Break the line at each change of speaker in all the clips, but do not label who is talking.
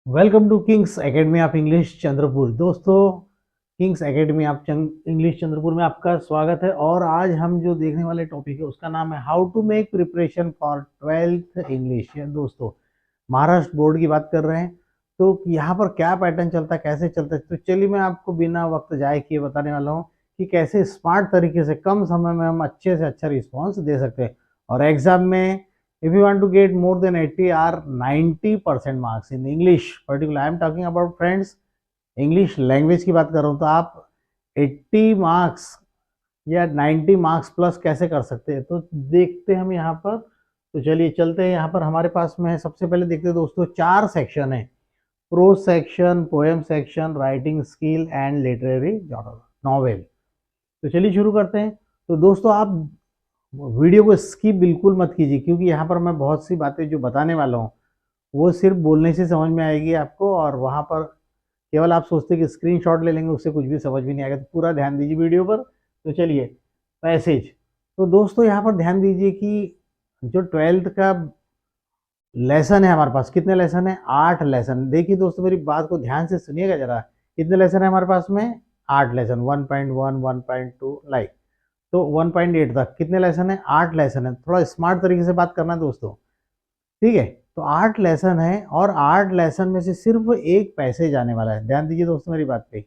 Welcome to Kings Academy of English Chandrapur. दोस्तों, Kings Academy of English Chandrapur में आपका स्वागत है। और आज हम जो देखने वाले टॉपिक है उसका नाम है how to make preparation for 12th English. दोस्तों, महाराष्ट्र बोर्ड की बात कर रहे हैं, तो यहाँ पर क्या पैटर्न चलता है, कैसे चलता है, तो चलिए मैं आपको बिना वक्त जाए किए बताने वाला हूँ कि कैसे स्मार्ट तरीके से कम समय में हम अच्छे से अच्छा रिस्पॉन्स दे सकते हैं। और एग्जाम में if you want to get more than 80 or 90% marks in English, particularly I am talking about friends English language की बात कर रहा हूँ, तो आप 80 मार्क्स या 90 मार्क्स प्लस कैसे कर सकते हैं, तो देखते हैं हम यहाँ पर। तो चलिए चलते हैं। यहाँ पर हमारे पास में है, सबसे पहले देखते हैं दोस्तों, 4 सेक्शन है: pros section, poem section, writing skill and literary novel. तो चलिए शुरू करते हैं। तो दोस्तों, आप वीडियो को स्किप बिल्कुल मत कीजिए, क्योंकि यहाँ पर मैं बहुत सी बातें जो बताने वाला हूँ वो सिर्फ बोलने से समझ में आएगी आपको, और वहाँ पर केवल आप सोचते कि स्क्रीनशॉट ले लेंगे, उससे कुछ भी समझ में नहीं आएगा। तो पूरा ध्यान दीजिए वीडियो पर। तो चलिए, पैसेज। तो दोस्तों, यहाँ पर ध्यान दीजिए कि जो 12th का लेसन है हमारे पास, कितने लेसन है? 8 लेसन। देखिए दोस्तों, मेरी बात को ध्यान से सुनिएगा जरा। कितने लेसन है हमारे पास में? 8 लेसन। 1.1, 1.2 लाइक। तो 1.8 तक कितने लेसन है? 8 लेसन है। थोड़ा स्मार्ट तरीके से बात करना है दोस्तों, ठीक है? तो 8 लेसन है, और 8 लेसन में से सिर्फ एक पैसेज आने वाला है। ध्यान दीजिए दोस्तों मेरी बात पे।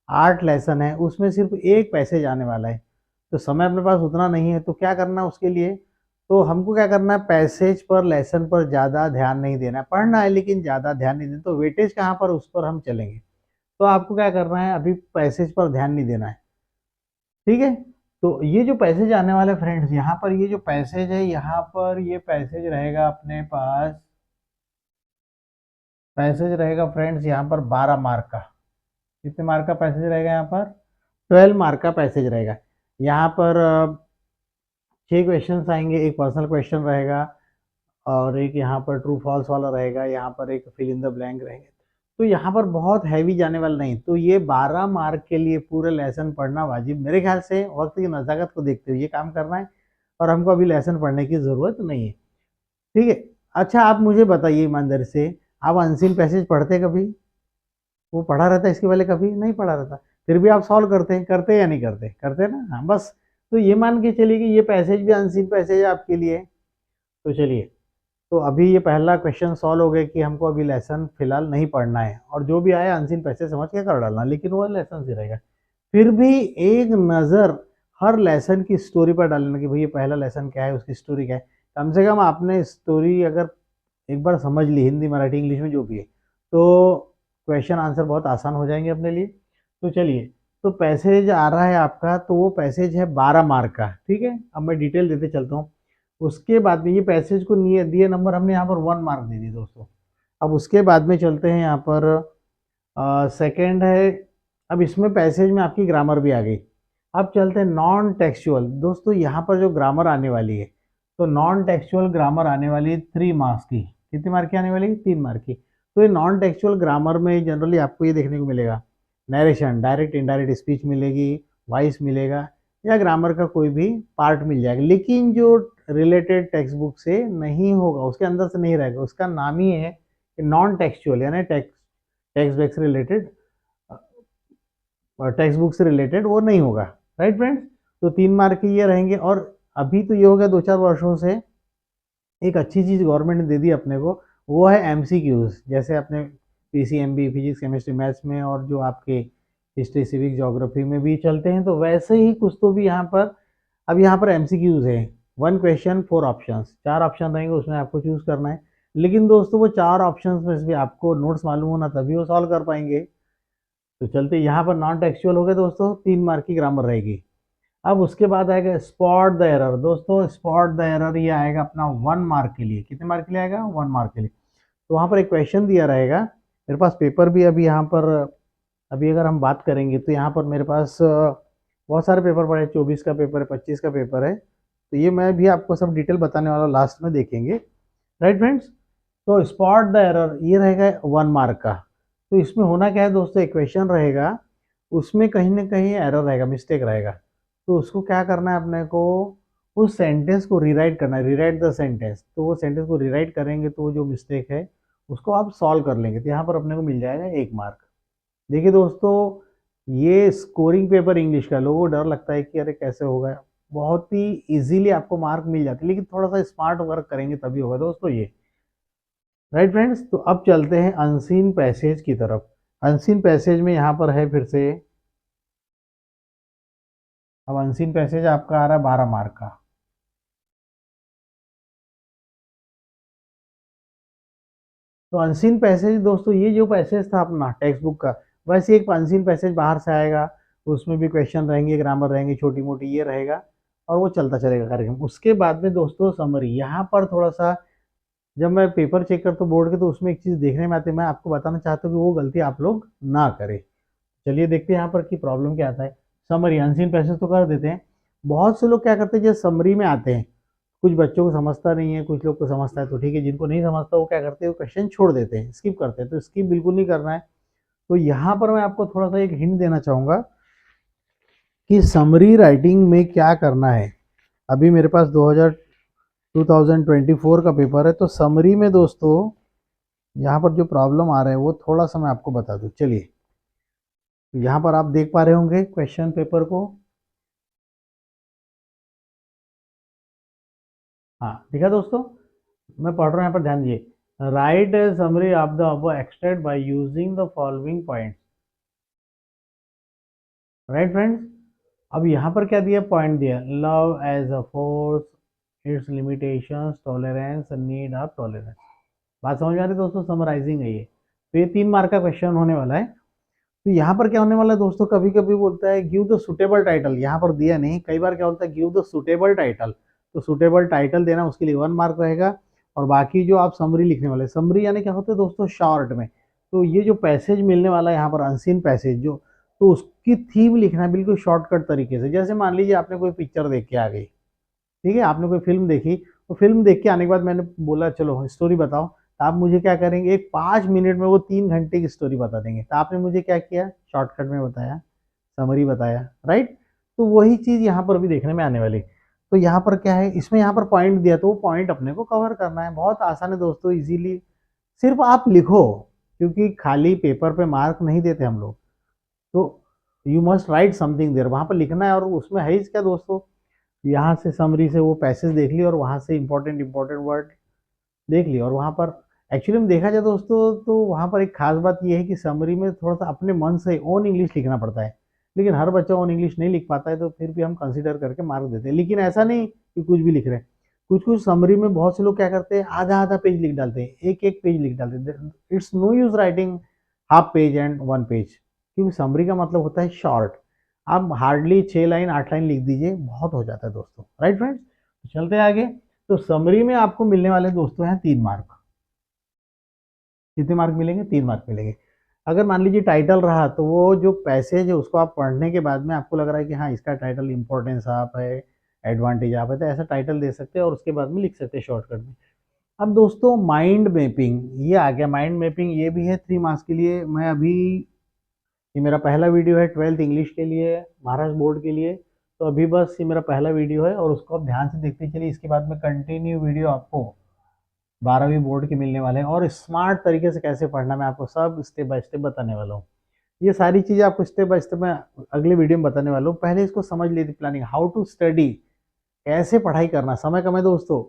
8 लेसन है, उसमें सिर्फ एक पैसेज आने वाला है। तो समय अपने पास उतना नहीं है, तो क्या करना है उसके लिए? तो हमको क्या करना है, पैसेज पर, लेसन पर ज़्यादा ध्यान नहीं देना है। पढ़ना है लेकिन ज़्यादा ध्यान नहीं देना। तो वेटेज कहाँ पर, उस पर हम चलेंगे। तो आपको क्या करना है, अभी पैसेज पर ध्यान नहीं देना है, ठीक है? तो ये जो पैसेज आने वाले फ्रेंड्स, यहाँ पर ये जो पैसेज है, यहाँ पर ये पैसेज रहेगा अपने पास। पैसेज रहेगा फ्रेंड्स यहाँ पर 12 मार्क का। कितने मार्क का पैसेज रहेगा यहाँ पर? 12 मार्क का पैसेज रहेगा। यहाँ पर 6 क्वेश्चन आएंगे। एक पर्सनल क्वेश्चन रहेगा, और एक यहाँ पर ट्रू फॉल्स वाला रहेगा, यहाँ पर एक फिल इन द ब्लैंक रहेगा। तो यहाँ पर बहुत हैवी जाने वाला नहीं। तो ये 12 मार्क के लिए पूरे लेसन पढ़ना वाजिब मेरे ख्याल से। वक्त की नज़ाकत को देखते हुए ये काम करना है, और हमको अभी लेसन पढ़ने की ज़रूरत नहीं है, ठीक है? अच्छा, आप मुझे बताइए ईमानदारी से, आप अनसीन पैसेज पढ़ते कभी? वो पढ़ा रहता है इसके पहले? कभी नहीं पढ़ा रहता, फिर भी आप सॉल्व करते हैं या नहीं करते? करते हैं ना? हाँ, बस। तो ये मान के चलिए कि ये पैसेज भी अनसीन पैसेज है आपके लिए। तो चलिए, तो अभी ये पहला क्वेश्चन सॉल्व हो गया कि हमको अभी लेसन फिलहाल नहीं पढ़ना है, और जो भी आया अनसीन पैसेज समझ के कर डालना, लेकिन वो लेसन से रहेगा। फिर भी एक नज़र हर लेसन की स्टोरी पर डालना कि भाई ये पहला लेसन क्या है, उसकी स्टोरी क्या है। कम से कम आपने स्टोरी अगर एक बार समझ ली, हिंदी मराठी इंग्लिश में जो भी है, तो क्वेश्चन आंसर बहुत आसान हो जाएंगे अपने लिए। तो चलिए, तो पैसेज आ रहा है आपका, तो वो पैसेज है 12 मार्क का, ठीक है? अब मैं डिटेल देते चलता हूँ। उसके बाद में ये पैसेज को दिए नंबर हमने यहाँ पर 1 मार्क दे दिए दोस्तों। अब उसके बाद में चलते हैं यहाँ पर, सेकंड है। अब इसमें पैसेज में आपकी ग्रामर भी आ गई। अब चलते हैं नॉन टेक्सचुअल। दोस्तों, यहाँ पर जो ग्रामर आने वाली है, तो नॉन टेक्सचुअल ग्रामर आने वाली है 3 मार्क्स की। कितने मार्क की आने वाली है? 3 मार्क की। तो ये नॉन टेक्सचुअल ग्रामर में जनरली आपको ये देखने को मिलेगा, नरेशन, डायरेक्ट इनडायरेक्ट स्पीच मिलेगी, वॉइस मिलेगा, या ग्रामर का कोई भी पार्ट मिल जाएगा। लेकिन जो रिलेटेड टेक्स्ट बुक से नहीं होगा, उसके अंदर से नहीं रहेगा, उसका नाम ही है कि नॉन टेक्सचुअल, यानी टेक्स्ट बुक से रिलेटेड, टेक्स्ट बुक से रिलेटेड वो नहीं होगा। Right friends? तो 3 मार्क के ये रहेंगे। और अभी तो ये हो गया 2-4 वर्षों से एक अच्छी चीज़ गवर्नमेंट ने दे दी अपने को, वो है एमसीक्यूज। जैसे अपने पीसीएमबी, फिजिक्स, केमिस्ट्री, मैथ्स में, और जो आपके हिस्ट्री, सिविक, ज्योग्राफी में भी चलते हैं, तो वैसे ही कुछ तो भी यहाँ पर। अब यहाँ पर एमसीक्यूज है, 1 क्वेश्चन 4 ऑप्शंस, 4 ऑप्शन रहेंगे, उसमें आपको चूज करना है। लेकिन दोस्तों, वो 4 ऑप्शंस में से भी आपको नोट्स मालूम होना, तभी वो सॉल्व कर पाएंगे। तो चलते यहाँ पर नॉन टेक्सचुअल हो गए दोस्तों, 3 मार्क की ग्रामर रहेगी। अब उसके बाद आएगा स्पॉट द एरर। दोस्तों, स्पॉट द एरर ये आएगा अपना 1 मार्क के लिए। कितने मार्क के लिए आएगा? 1 मार्क के लिए। तो वहाँ पर एक क्वेश्चन दिया रहेगा। मेरे पास पेपर भी अभी यहाँ पर, अभी अगर हम बात करेंगे तो यहाँ पर मेरे पास बहुत सारे पेपर पड़े, 24 का पेपर है, 25 का पेपर है। तो ये मैं भी आपको सब डिटेल बताने वाला, लास्ट में देखेंगे। Right friends? तो स्पॉट द एरर ये रहेगा 1 मार्क का। तो इसमें होना क्या है दोस्तों, एक क्वेश्चन रहेगा, उसमें कहीं ना कहीं एरर रहेगा, मिस्टेक रहेगा। तो उसको क्या करना है अपने को, उस सेंटेंस को रीराइट करना है, रीराइट द सेंटेंस। तो वो सेंटेंस को रीराइट करेंगे तो वो जो मिस्टेक है उसको आप सॉल्व कर लेंगे तो यहाँ पर अपने को मिल जाएगा 1 मार्क। देखिए दोस्तों, ये स्कोरिंग पेपर इंग्लिश का, लोगों को डर लगता है कि अरे कैसे होगा, बहुत ही इजीली आपको मार्क मिल जाते हैं, लेकिन थोड़ा सा स्मार्ट वर्क करेंगे तभी होगा दोस्तों ये। राइट फ्रेंड्स, तो अब चलते हैं अनसीन पैसेज की तरफ। अनसीन पैसेज में यहाँ पर है फिर से, अब अनसीन पैसेज आपका आ रहा है 12 मार्क का। तो अनसीन पैसेज दोस्तों, ये जो पैसेज था अपना टेक्स्ट बुक का, वैसे एक अनसीन पैसेज बाहर से आएगा, उसमें भी क्वेश्चन रहेंगे, ग्रामर रहेंगे, छोटी मोटी ये रहेगा, और वो चलता चलेगा कार्यक्रम। उसके बाद में दोस्तों समरी, यहाँ पर थोड़ा सा जब मैं पेपर चेक करता हूँ बोर्ड के, तो उसमें एक चीज़ देखने में आती है, मैं आपको बताना चाहता हूँ कि वो गलती आप लोग ना करें। चलिए देखते हैं यहाँ पर की प्रॉब्लम क्या आता है। समरी, अनसीन पैसेज तो कर देते हैं। बहुत से लोग क्या करते हैं, जब समरी में आते हैं, कुछ बच्चों को समझता नहीं है, कुछ लोग को समझता है तो ठीक है, जिनको नहीं समझता वो क्या करते हैं, वो क्वेश्चन छोड़ देते हैं, स्किप करते हैं। तो स्किप बिल्कुल नहीं करना है। तो यहाँ पर मैं आपको थोड़ा सा एक हिंट देना चाहूँगा कि समरी राइटिंग में क्या करना है। अभी मेरे पास 2024 का पेपर है, तो समरी में दोस्तों यहाँ पर जो प्रॉब्लम आ रहा है वो थोड़ा सा मैं आपको बता दूँ। चलिए, तो यहाँ पर आप देख पा रहे होंगे क्वेश्चन पेपर को। हाँ देखा दोस्तों, मैं पढ़ रहा हूँ, यहाँ पर ध्यान दीजिए। Write a summary of the above extract by using the following points. Right friends, अब यहाँ पर क्या दिया, पॉइंट दिया, love as a force, its limitations, tolerance, need of tolerance. बात समझ में आ रही है दोस्तों, समराइजिंग है ये। तो ये 3 मार्क का क्वेश्चन होने वाला है। तो यहाँ पर क्या होने वाला है दोस्तों, कभी कभी बोलता है गिव द सुटेबल टाइटल, यहाँ पर दिया नहीं, कई बार क्या होता है गिव द सुटेबल टाइटल, तो सुटेबल टाइटल देना, उसके लिए 1 मार्क रहेगा। और बाकी जो आप समरी लिखने वाले, समरी यानी क्या होता है दोस्तों, शॉर्ट में। तो ये जो पैसेज मिलने वाला है यहाँ पर अनसीन पैसेज जो, तो उसकी थीम लिखना है बिल्कुल शॉर्टकट तरीके से। जैसे मान लीजिए आपने कोई पिक्चर देख के आ गई, ठीक है, आपने कोई फिल्म देखी, तो फिल्म देख के आने के बाद मैंने बोला चलो स्टोरी बताओ, तो आप मुझे क्या करेंगे, एक 5 मिनट में वो 3 घंटे की स्टोरी बता देंगे। तो आपने मुझे क्या किया, शॉर्टकट में बताया, समरी बताया। राइट, तो वही चीज यहाँ पर भी देखने में आने वाली। तो यहाँ पर क्या है, इसमें यहाँ पर पॉइंट दिया, तो वो पॉइंट अपने को कवर करना है। बहुत आसान है दोस्तों, इजीली सिर्फ आप लिखो, क्योंकि खाली पेपर पे मार्क नहीं देते हम लोग। तो you must write something there, वहां पर लिखना है। और उसमें है क्या दोस्तों, यहाँ से समरी से वो पैसेज देख ली, और वहाँ से इंपॉर्टेंट इंपॉर्टेंट वर्ड देख ली, और वहाँ पर एक्चुअली में देखा जाए दोस्तों, तो वहाँ पर एक खास बात यह है कि समरी में थोड़ा सा अपने मन से ओन इंग्लिश लिखना पड़ता है। लेकिन हर बच्चा ओन इंग्लिश नहीं लिख पाता है, तो फिर भी हम कंसिडर करके मार्क देते हैं। लेकिन ऐसा नहीं कि कुछ भी लिख रहे हैं। कुछ कुछ समरी में बहुत से लोग क्या करते हैं, आधा आधा पेज लिख डालते हैं, एक एक पेज लिख डालते हैं। It's no use writing half page and 1 page, क्योंकि समरी का मतलब होता है शॉर्ट। आप हार्डली 6 लाइन 8 लाइन लिख दीजिए, बहुत हो जाता है दोस्तों। राइट फ्रेंड्स, तो चलते हैं आगे। तो समरी में आपको मिलने वाले दोस्तों हैं 3 मार्क। कितने मार्क मिलेंगे, 3 मार्क मिलेंगे। अगर मान लीजिए टाइटल रहा, तो वो जो पैसेज है उसको आप पढ़ने के बाद में आपको लग रहा है कि हाँ इसका टाइटल इंपॉर्टेंस आप है, एडवांटेज आप है, तो ऐसा टाइटल दे सकते हैं, और उसके बाद में लिख सकते हैं शॉर्टकट में। अब दोस्तों माइंड मैपिंग ये आ गया। माइंड मैपिंग ये भी है 3 मार्क्स के लिए। मैं अभी, ये मेरा पहला वीडियो है 12th इंग्लिश के लिए, महाराष्ट्र बोर्ड के लिए। तो अभी बस ये मेरा पहला वीडियो है, और उसको आप ध्यान से देखते चलिए। इसके बाद में कंटिन्यू वीडियो आपको 12वीं बोर्ड के मिलने वाले हैं, और स्मार्ट तरीके से कैसे पढ़ना मैं आपको सब स्टेप बाय स्टेप बताने वाला हूँ। ये सारी चीज़ें आपको स्टेप बाय स्टेप मैं अगले वीडियो में बताने वाला हूँ। पहले इसको समझ लीजिए, प्लानिंग हाउ टू स्टडी, कैसे पढ़ाई करना। समय कम है दोस्तों,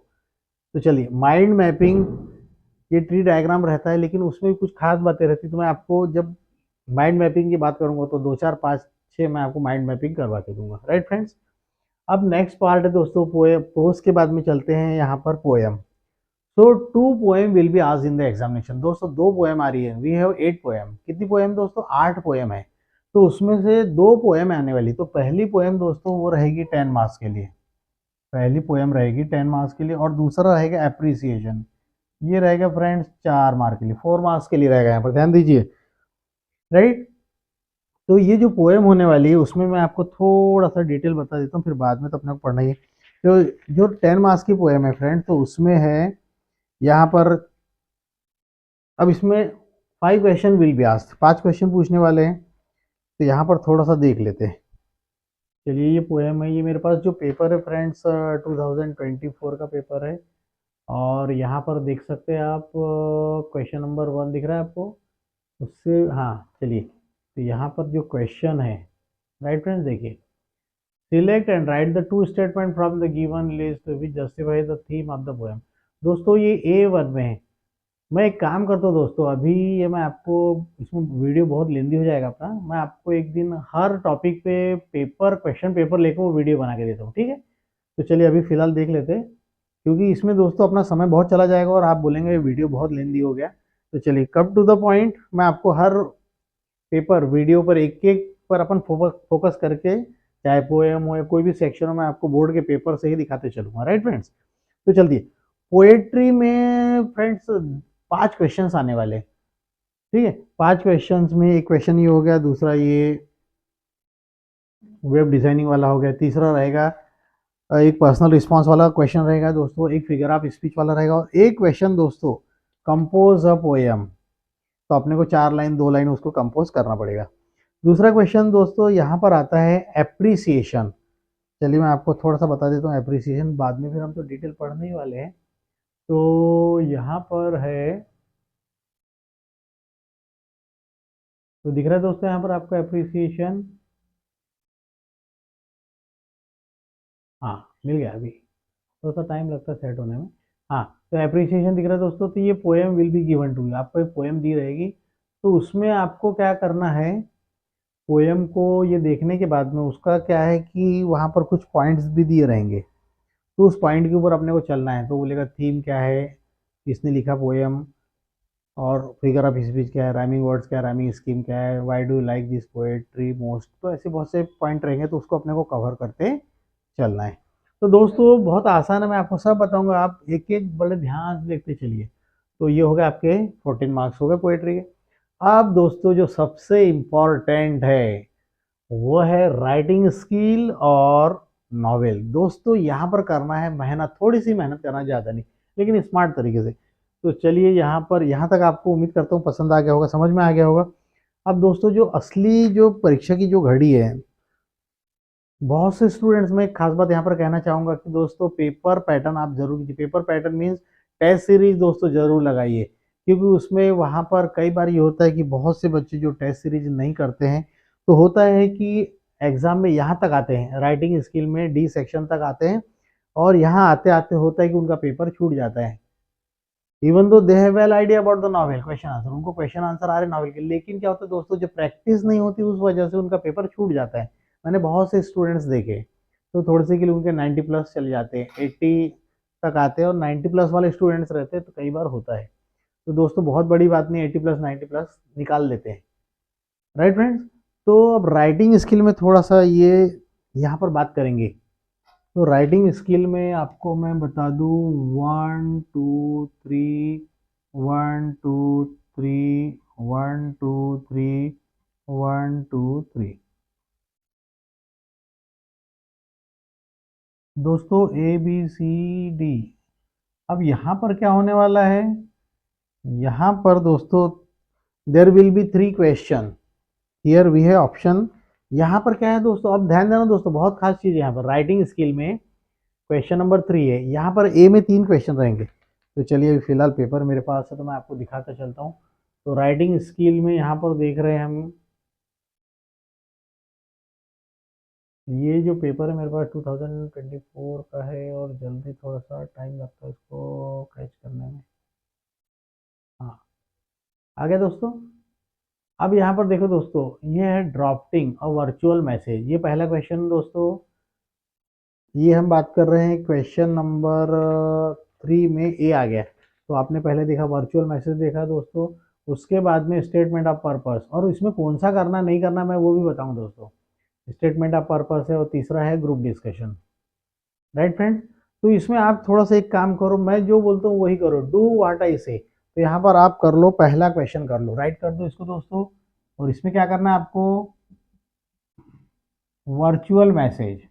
तो चलिए माइंड मैपिंग, ये ट्री डायग्राम रहता है, लेकिन उसमें भी कुछ खास बातें रहती है। तो मैं आपको जब माइंड मैपिंग की बात करूंगा, तो 2 4 5 6 मैं आपको माइंड मैपिंग करवा के दूंगा। राइट फ्रेंड्स, अब नेक्स्ट पार्ट है दोस्तों पोएम। पोज के बाद में चलते हैं यहाँ पर poem. So 2 poem will be asked in the examination. दोस्तों 2 पोएम आ रही है, वी हैव 8 पोएम। कितनी पोएम दोस्तों, 8 पोएम है। तो उसमें से 2 पोएम आने वाली। तो पहली पोएम दोस्तों वो रहेगी 10 मार्क्स के लिए, पहली पोएम रहेगी 10 मार्क्स के लिए। और दूसरा रहेगा अप्रिसिएशन, ये रहेगा फ्रेंड्स 4 मार्क के लिए, 4 मार्क्स के लिए रहेगा। यहाँ पर ध्यान दीजिए। राइट, तो ये जो पोएम होने वाली है उसमें मैं आपको थोड़ा सा डिटेल बता देता हूँ, फिर बाद में तो अपने को पढ़ना ही है। तो जो 10 मार्क्स की पोएम है फ्रेंड, तो उसमें है यहाँ पर, अब इसमें 5 question will be asked, 5 question पूछने वाले हैं। तो यहाँ पर थोड़ा सा देख लेते हैं। चलिए ये पोएम है, ये मेरे पास जो पेपर है फ्रेंड्स 2024 का पेपर है, और यहाँ पर देख सकते हैं आप क्वेश्चन नंबर 1 दिख रहा है आपको, उससे हाँ चलिए, तो यहाँ पर जो क्वेश्चन है, राइट फ्रेंड्स, देखिए, select and right the two statement from the given list which justify the theme of the poem. दोस्तों ये A1 में है। मैं एक काम करता हूँ दोस्तों, अभी ये मैं आपको, इसमें वीडियो बहुत लेंदी हो जाएगा अपना, मैं आपको एक दिन हर टॉपिक पे पेपर, क्वेश्चन पेपर लेकर वो वीडियो बना के देता हूँ, ठीक है। तो चलिए अभी फिलहाल देख लेते हैं, क्योंकि इसमें दोस्तों अपना समय बहुत चला जाएगा और आप बोलेंगे वीडियो बहुत लेंदी हो गया। तो चलिए कम टू द पॉइंट, मैं आपको हर पेपर वीडियो पर एक एक पर अपन फोकस करके, चाहे पोएम हो या कोई भी सेक्शन हो, मैं आपको बोर्ड के पेपर से ही दिखाते चलूंगा, राइट फ्रेंड्स। तो चलिए, पोएट्री में फ्रेंड्स 5 क्वेश्चंस आने वाले, ठीक है। 5 क्वेश्चंस में एक क्वेश्चन ये हो गया, दूसरा ये वेब डिजाइनिंग वाला हो गया, तीसरा रहेगा एक पर्सनल रिस्पॉन्स वाला क्वेश्चन रहेगा दोस्तों, एक फिगर ऑफ स्पीच वाला रहेगा, और एक क्वेश्चन दोस्तों कंपोज अ पोएम। तो अपने को 4 लाइन 2 लाइन उसको कंपोज करना पड़ेगा। दूसरा क्वेश्चन दोस्तों यहाँ पर आता है एप्रिसिएशन। चलिए मैं आपको थोड़ा सा बता देता हूँ एप्रिसिएशन, बाद में फिर हम तो डिटेल पढ़ने ही वाले हैं। तो यहाँ पर है, तो दिख रहा है दोस्तों यहाँ पर आपका एप्रिसिएशन, हाँ मिल गया अभी, थोड़ा सा टाइम लगता है सेट होने में। हाँ, तो एप्रिसिएशन दिख रहा है दोस्तों, तो ये poem will be given to you, आपको एक पोएम दी रहेगी, तो उसमें आपको क्या करना है, पोएम को ये देखने के बाद में उसका क्या है कि वहाँ पर कुछ पॉइंट्स भी दिए रहेंगे, तो उस पॉइंट के ऊपर अपने को चलना है। तो बोलेगा थीम क्या है, किसने लिखा पोएम, और फिगर ऑफ स्पीच क्या है, राइमिंग वर्ड्स क्या है, राइमिंग स्कीम क्या है, why do you like this poetry most, तो ऐसे बहुत से पॉइंट रहेंगे, तो उसको अपने को कवर करते चलना है। तो दोस्तों बहुत आसान है, मैं आपको सब बताऊंगा, आप एक एक बड़े ध्यान से देखते चलिए। तो ये हो गए आपके 14 मार्क्स हो गए पोएट्री के। अब दोस्तों जो सबसे इम्पोर्टेंट है वो है राइटिंग स्किल और नॉवेल। दोस्तों यहाँ पर करना है मेहनत, थोड़ी सी मेहनत करना, ज़्यादा नहीं, लेकिन स्मार्ट तरीके से। तो चलिए यहाँ पर, यहाँ तक आपको उम्मीद करता हूँ पसंद आ गया होगा, समझ में आ गया होगा। अब दोस्तों जो असली जो परीक्षा की जो घड़ी है, बहुत से स्टूडेंट्स में एक खास बात यहाँ पर कहना चाहूंगा कि दोस्तों पेपर पैटर्न आप जरूर कीजिए। Paper pattern means test series दोस्तों जरूर लगाइए, क्योंकि उसमें वहाँ पर कई बार ये होता है कि बहुत से बच्चे जो टेस्ट सीरीज नहीं करते हैं, तो होता है कि एग्जाम में यहाँ तक आते हैं, राइटिंग स्किल में डी सेक्शन तक आते हैं, और यहाँ आते आते होता है कि उनका पेपर छूट जाता है। Even though they have well idea about the novel question answer, उनको क्वेश्चन आंसर आ रहे नॉवेल के, लेकिन क्या होता है दोस्तों, जब प्रैक्टिस नहीं होती उस वजह से उनका पेपर छूट जाता है। मैंने बहुत से स्टूडेंट्स देखे, तो थोड़े से के लिए उनके 90 प्लस चले जाते हैं, 80 तक आते हैं, और 90 प्लस वाले स्टूडेंट्स रहते हैं, तो कई बार होता है। तो दोस्तों बहुत बड़ी बात नहीं, 80 प्लस 90 प्लस निकाल लेते हैं, राइट फ्रेंड्स। तो अब राइटिंग स्किल में थोड़ा सा ये यहाँ पर बात करेंगे। तो राइटिंग स्किल में आपको मैं बता दूं, 1 2 3, 1 2 3, 1 2 3, 1 2 3, दोस्तों ABCD। अब यहाँ पर क्या होने वाला है, यहाँ पर दोस्तों there will be 3 question, here we है ऑप्शन। यहाँ पर क्या है दोस्तों, अब ध्यान देना दोस्तों, बहुत खास चीज यहाँ पर राइटिंग स्किल में क्वेश्चन नंबर 3 है, यहाँ पर ए में 3 क्वेश्चन रहेंगे। तो चलिए अभी फिलहाल पेपर मेरे पास है, तो मैं आपको दिखाता चलता हूँ। तो राइटिंग स्किल में यहाँ पर देख रहे हैं हम, ये जो पेपर है मेरे पास 2024 का है, और जल्दी थोड़ा सा टाइम लगता है इसको कैच करने में। हाँ, आ गया दोस्तों। अब यहाँ पर देखो दोस्तों, ये है ड्राफ्टिंग और वर्चुअल मैसेज, ये पहला क्वेश्चन दोस्तों, ये हम बात कर रहे हैं क्वेश्चन नंबर 3 में ए आ गया। तो आपने पहले देखा वर्चुअल मैसेज देखा दोस्तों, उसके बाद में स्टेटमेंट ऑफ पर्पस, और इसमें कौन सा करना नहीं करना मैं वो भी बताऊं दोस्तों। स्टेटमेंट ऑफ पर्पस है, और तीसरा है ग्रुप डिस्कशन, राइट फ्रेंड। तो इसमें आप थोड़ा सा एक काम करो, मैं जो बोलता हूँ वही करो, डू व्हाट आई से। तो यहाँ पर आप कर लो, पहला क्वेश्चन कर लो, राइट कर दो इसको दोस्तों। और इसमें क्या करना है आपको, वर्चुअल मैसेज।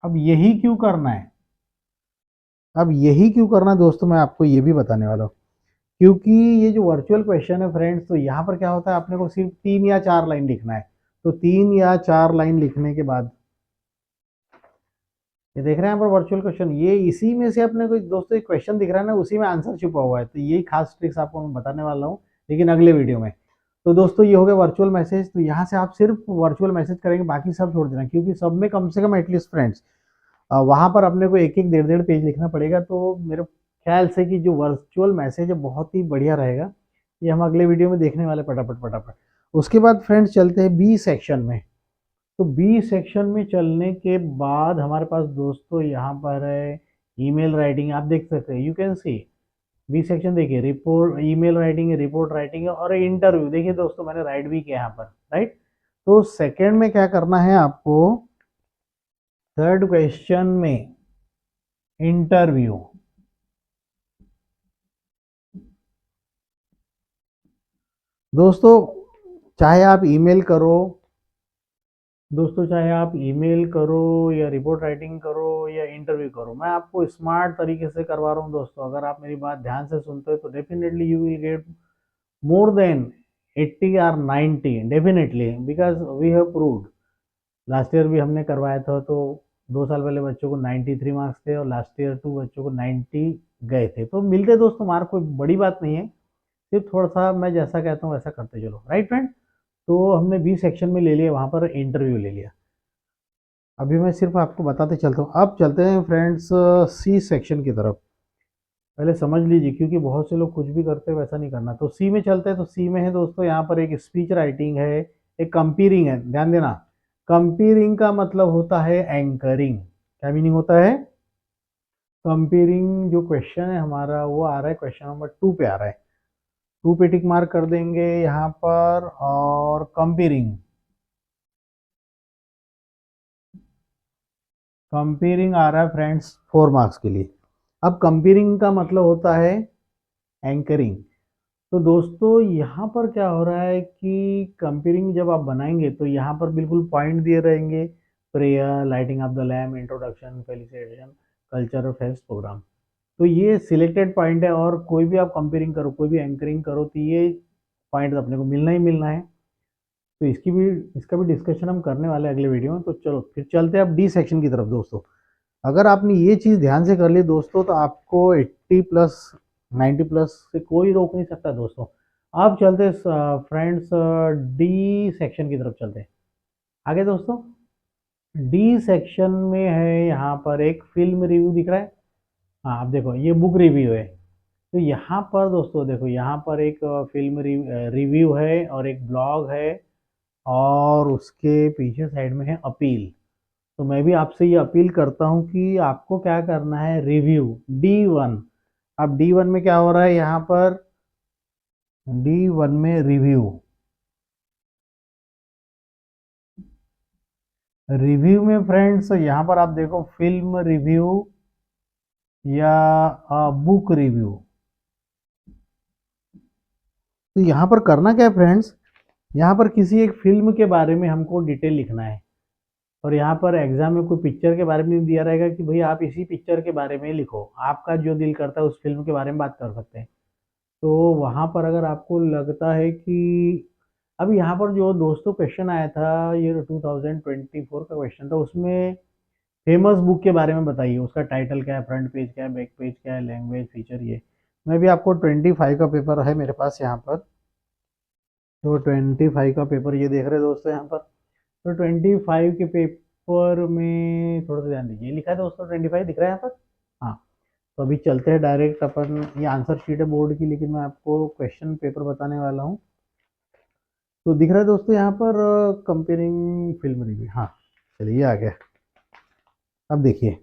अब यही क्यों करना है, अब यही क्यों करना है दोस्तों, मैं आपको ये भी बताने वाला हूँ। क्योंकि ये जो वर्चुअल क्वेश्चन है फ्रेंड्स, तो यहाँ पर क्या होता है, अपने को सिर्फ 3 या 4 लाइन लिखना है। तो 3 या 4 लाइन लिखने के बाद ये देख रहे हैं यहाँ पर वर्चुअल क्वेश्चन, ये इसी में से अपने को दोस्तों एक क्वेश्चन दिख रहा है ना, उसी में आंसर छुपा हुआ है। तो यही खास ट्रिक्स आपको मैं बताने वाला हूँ, लेकिन अगले वीडियो में। तो दोस्तों ये हो गया वर्चुअल मैसेज। तो यहाँ से आप सिर्फ वर्चुअल मैसेज करेंगे, बाकी सब छोड़ देना, क्योंकि सब में कम से कम एटलीस्ट फ्रेंड्स वहाँ पर अपने को एक एक डेढ़ डेढ़ पेज लिखना पड़ेगा। तो मेरे ख्याल से कि जो वर्चुअल मैसेज है बहुत ही बढ़िया रहेगा। ये हम अगले वीडियो में देखने वाले फटाफट फटाफट। उसके बाद फ्रेंड्स चलते हैं बी सेक्शन में। तो बी सेक्शन में चलने के बाद हमारे पास दोस्तों यहाँ पर है ईमेल राइटिंग, आप देख सकते हैं, you can see. B section देखिए, रिपोर्ट, ईमेल राइटिंग है, रिपोर्ट राइटिंग है, और इंटरव्यू। देखिए दोस्तों मैंने राइट भी किया यहाँ पर, राइट। तो सेकंड में क्या करना है आपको, थर्ड क्वेश्चन में इंटरव्यू। दोस्तों चाहे आप ईमेल करो, दोस्तों चाहे आप ईमेल करो या रिपोर्ट राइटिंग करो या इंटरव्यू करो, मैं आपको स्मार्ट तरीके से करवा रहा हूँ दोस्तों। अगर आप मेरी बात ध्यान से सुनते हो तो definitely you will get more than 80 और 90 definitely, because we have proved. Last year भी हमने करवाया था, तो 2 साल पहले बच्चों को 93 मार्क्स थे और लास्ट ईयर 2 बच्चों को 90 गए थे। तो मिलते दोस्तों मार्क, कोई बड़ी बात नहीं है, सिर्फ थोड़ा सा मैं जैसा कहता हूँ वैसा करते चलो, राइट फ्रेंड। तो हमने बी सेक्शन में ले लिया, वहाँ पर इंटरव्यू ले लिया। अभी मैं सिर्फ आपको बताते चलता हूँ। अब चलते हैं फ्रेंड्स सी सेक्शन की तरफ। पहले समझ लीजिए, क्योंकि बहुत से लोग कुछ भी करते हैं, वैसा नहीं करना। तो सी में चलते हैं। तो सी में है दोस्तों, यहाँ पर एक स्पीच राइटिंग है, एक कंपेयरिंग है, ध्यान देना। कंपेयरिंग का मतलब होता है एंकरिंग। क्या मीनिंग होता है कंपेयरिंग? जो क्वेश्चन है हमारा वो आ रहा है, क्वेश्चन नंबर 2 पे आ रहा है। 2 पे टिक मार्क कर देंगे यहाँ पर। और कंपेयरिंग, कंपेयरिंग आ रहा है फ्रेंड्स 4 मार्क्स के लिए। अब कंपेयरिंग का मतलब होता है एंकरिंग। तो दोस्तों यहाँ पर क्या हो रहा है कि कंपेयरिंग जब आप बनाएंगे तो यहाँ पर बिल्कुल पॉइंट दिए रहेंगे, prayer, lighting of the lamp, introduction, felicitation, culture और फेस्ट प्रोग्राम। तो ये सिलेक्टेड पॉइंट है, और कोई भी आप कंपेयरिंग करो, कोई भी एंकरिंग करो, तो ये पॉइंट अपने को मिलना ही मिलना है। तो इसका भी डिस्कशन हम करने वाले हैं अगले वीडियो में। तो चलो फिर चलते हैं अब डी सेक्शन की तरफ दोस्तों। अगर आपने ये चीज़ ध्यान से कर ली दोस्तों, तो आपको 80 प्लस 90 प्लस से कोई रोक नहीं सकता दोस्तों। आप चलते फ्रेंड्स डी सेक्शन की तरफ चलते हैं आगे दोस्तों। डी सेक्शन में है यहाँ पर एक फिल्म रिव्यू दिख रहा है। हाँ आप देखो, ये बुक रिव्यू है। तो यहाँ पर दोस्तों देखो, यहाँ पर एक फिल्म रिव्यू है और एक ब्लॉग है, और उसके पीछे साइड में है अपील। तो मैं भी आपसे ये अपील करता हूँ कि आपको क्या करना है, रिव्यू D1। अब D1 में क्या हो रहा है यहाँ पर, D1 में रिव्यू, रिव्यू में फ्रेंड्स यहाँ पर आप देखो फिल्म रिव्यू या बुक रिव्यू। तो यहाँ पर करना क्या है फ्रेंड्स, यहाँ पर किसी एक फिल्म के बारे में हमको डिटेल लिखना है। और यहाँ पर एग्जाम में कोई पिक्चर के बारे में दिया रहेगा कि भाई आप इसी पिक्चर के बारे में लिखो, आपका जो दिल करता है उस फिल्म के बारे में बात कर सकते हैं। तो वहाँ पर अगर आपको लगता है कि अब यहाँ पर जो दोस्तों क्वेश्चन आया था, ये 2024 का क्वेश्चन था, उसमें फेमस बुक के बारे में बताइए, उसका टाइटल क्या है, फ्रंट पेज क्या है, बैक पेज क्या है, लैंग्वेज फीचर ये। मैं भी आपको 25 का पेपर है मेरे पास यहाँ पर। तो 25 का पेपर ये देख रहे हैं दोस्तों यहाँ पर। तो 25 के पेपर में थोड़ा सा ध्यान दीजिए, ये लिखा है दोस्तों 25 दिख रहा है यहाँ पर। हाँ। तो अभी चलते हैं डायरेक्ट अपन, ये आंसर शीट है बोर्ड की, लेकिन मैं आपको क्वेश्चन पेपर बताने वाला हूँ। तो दिख रहा है दोस्तों यहाँ पर कंपेयरिंग फिल्म रिव्यू। हाँ चलिए आ गया। अब देखिए,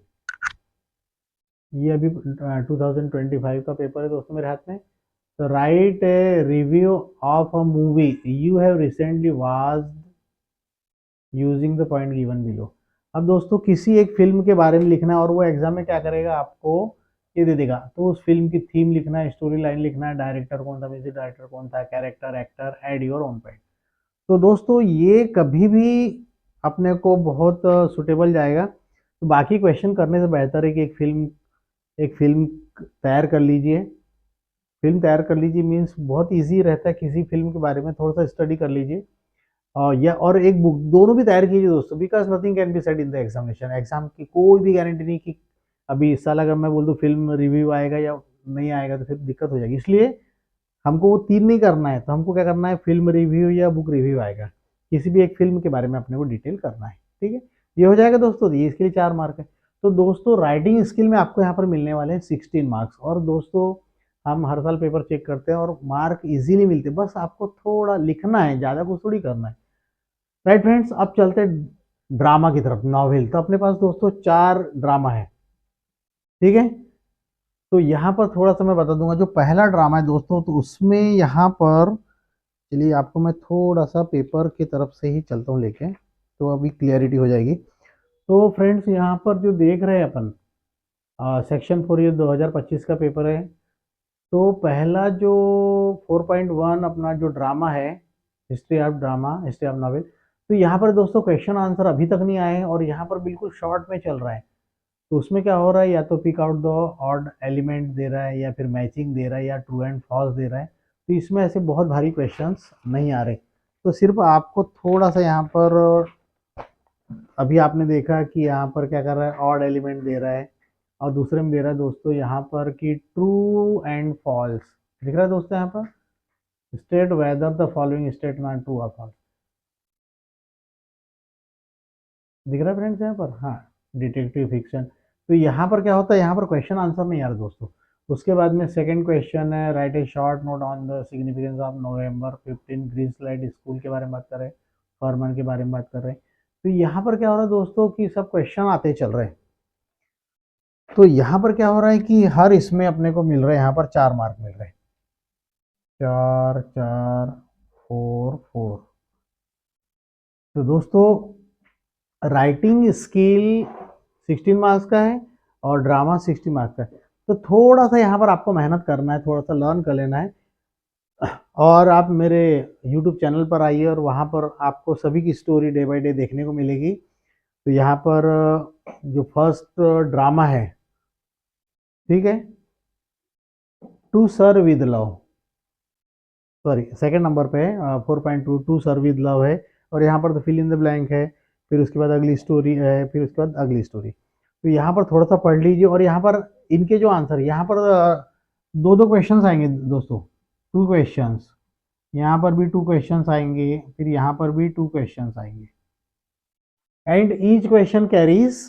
ये अभी 2025 का पेपर है दोस्तों मेरे हाथ में। तो right a review of a movie you have recently watched using the point given below. अब दोस्तों किसी एक फिल्म के बारे में लिखना है, और वो एग्जाम में क्या करेगा, आपको ये दे देगा। तो उस फिल्म की थीम लिखना है, स्टोरी लाइन लिखना है, डायरेक्टर कौन था, म्यूजिक डायरेक्टर कौन था, character, actor, add your own point. तो दोस्तों ये कभी भी अपने को बहुत सुटेबल जाएगा। तो बाकी क्वेश्चन करने से बेहतर है कि एक फिल्म तैयार कर लीजिए। फिल्म तैयार कर लीजिए मीन्स बहुत इजी रहता है, किसी फिल्म के बारे में थोड़ा सा स्टडी कर लीजिए, और या और एक बुक, दोनों भी तैयार कीजिए दोस्तों, because nothing can be said in the examination. Exam की कोई भी गारंटी नहीं कि अभी इस साल अगर मैं बोल दूँ फिल्म रिव्यू आएगा या नहीं आएगा तो फिर दिक्कत हो जाएगी। इसलिए हमको वो तीन नहीं करना है, तो हमको क्या करना है, फिल्म रिव्यू या बुक रिव्यू आएगा, किसी भी एक फिल्म के बारे में अपने को डिटेल करना है। ठीक है, ये हो जाएगा दोस्तों, ये इसके लिए 4 मार्क है। तो दोस्तों राइटिंग स्किल में आपको यहाँ पर मिलने वाले हैं 16 मार्क्स। और दोस्तों हम हर साल पेपर चेक करते हैं और मार्क इजीली मिलते हैं, बस आपको थोड़ा लिखना है, ज़्यादा कुछ थोड़ी करना है। राइट फ्रेंड्स, अब चलते हैं ड्रामा की तरफ, नॉवेल। तो अपने पास दोस्तों 4 ड्रामा है। ठीक है, तो यहाँ पर थोड़ा सा मैं बता दूंगा, जो पहला ड्रामा है दोस्तों, तो उसमें यहाँ पर, चलिए आपको मैं थोड़ा सा पेपर की तरफ से ही चलता हूँ लेके, तो अभी क्लियरिटी हो जाएगी। तो फ्रेंड्स यहाँ पर जो देख रहे हैं अपन, सेक्शन 4 ये 2025 का पेपर है। तो पहला जो 4.1 अपना जो ड्रामा है, history of drama, history of novel, तो यहाँ पर दोस्तों क्वेश्चन आंसर अभी तक नहीं आए हैं और यहाँ पर बिल्कुल शॉर्ट में चल रहा है। तो उसमें क्या हो रहा है, या तो pick out the odd element दे रहा है, या फिर मैचिंग दे रहा है, या ट्रू एंड फॉल्स दे रहा है। तो इसमें ऐसे बहुत भारी क्वेश्चंस नहीं आ रहे। तो सिर्फ आपको थोड़ा सा यहाँ पर, अभी आपने देखा कि यहाँ पर क्या कर रहा है, ऑड एलिमेंट दे रहा है, और दूसरे में दे रहा है दोस्तों यहाँ पर कि ट्रू एंड फॉल्स दिख रहा है दोस्तों, यहाँ पर state whether the following statement true और फॉल्स दिख रहा है फ्रेंड्स यहाँ पर। हाँ, डिटेक्टिव फिक्शन। तो यहाँ पर क्या होता है, यहाँ पर क्वेश्चन आंसर नहीं आ रहा दोस्तों। उसके बाद में सेकंड क्वेश्चन है, right A short note on the significance of November 15 green slide school के बारे में बात कर रहे हैं, फॉरमैन के बारे में बात कर रहे हैं। तो यहाँ पर क्या हो रहा है दोस्तों कि सब क्वेश्चन आते चल रहे हैं। तो यहाँ पर क्या हो रहा है कि हर इसमें अपने को मिल रहे हैं, यहाँ पर 4 मार्क मिल रहे हैं, 4 4 4 4। तो दोस्तों राइटिंग स्किल 16 मार्क्स का है और ड्रामा 60 मार्क्स का है। तो थोड़ा सा यहाँ पर आपको मेहनत करना है, थोड़ा सा लर्न कर लेना है। और आप मेरे यूट्यूब चैनल पर आइए और वहाँ पर आपको सभी की स्टोरी डे बाय डे देखने को मिलेगी। तो यहाँ पर जो फर्स्ट ड्रामा है, ठीक है, to sir with love, sorry second number पे है, 4.2 टू सर विद लव है। और यहाँ पर तो फिल इन द ब्लैंक है, फिर उसके बाद अगली स्टोरी है, फिर उसके बाद अगली स्टोरी। तो यहाँ पर थोड़ा सा पढ़ लीजिए। और यहाँ पर इनके जो आंसर, यहाँ पर दो दो क्वेश्चंस आएंगे दोस्तों, 2 क्वेश्चंस, यहाँ पर भी 2 क्वेश्चंस आएंगे, फिर यहाँ पर भी 2 क्वेश्चंस आएंगे, and each question carries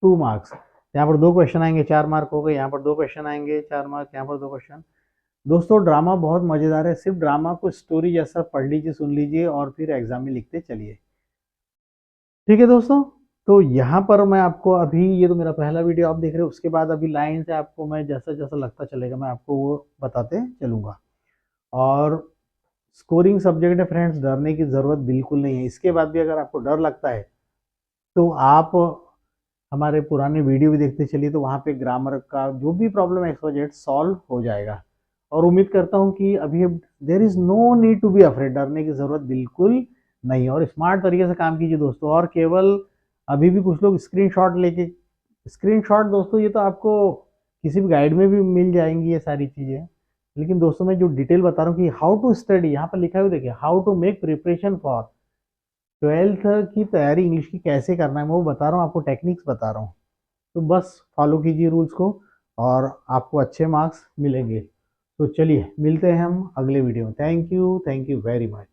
2 marks. यहाँ पर 2 क्वेश्चन आएंगे, 4 मार्क हो गए, यहाँ पर 2 क्वेश्चन आएंगे, 4 मार्क, यहाँ पर 2 क्वेश्चन। दोस्तों ड्रामा बहुत मजेदार है, सिर्फ ड्रामा को स्टोरी जैसा पढ़ लीजिए, सुन लीजिए और फिर एग्जाम में लिखते चलिए। ठीक है दोस्तों, तो यहाँ पर मैं आपको अभी, ये तो मेरा पहला वीडियो आप देख रहे हो, उसके बाद अभी लाइन से आपको मैं जैसा जैसा लगता चलेगा मैं आपको वो बताते चलूँगा। और स्कोरिंग सब्जेक्ट है फ्रेंड्स, डरने की ज़रूरत बिल्कुल नहीं है। इसके बाद भी अगर आपको डर लगता है तो आप हमारे पुराने वीडियो भी देखते चलिए, तो वहाँ पे ग्रामर का जो भी प्रॉब्लम है XYZ सॉल्व हो जाएगा। और उम्मीद करता हूँ कि अभी there is no need to be afraid, डरने की ज़रूरत बिल्कुल नहीं है। और स्मार्ट तरीके से काम कीजिए दोस्तों। और केवल अभी भी कुछ लोग स्क्रीनशॉट लेके, स्क्रीनशॉट दोस्तों ये तो आपको किसी भी गाइड में भी मिल जाएंगी ये सारी चीज़ें, लेकिन दोस्तों मैं जो डिटेल बता रहा हूँ कि हाउ टू स्टडी, यहाँ पर लिखा हुआ देखिए, how to make preparation for 12th की तैयारी इंग्लिश की कैसे करना है, मैं वो बता रहा हूँ आपको, टेक्निक्स बता रहा हूँ। तो बस फॉलो कीजिए रूल्स को और आपको अच्छे मार्क्स मिलेंगे। तो चलिए मिलते हैं हम अगले वीडियो में। Thank you very much.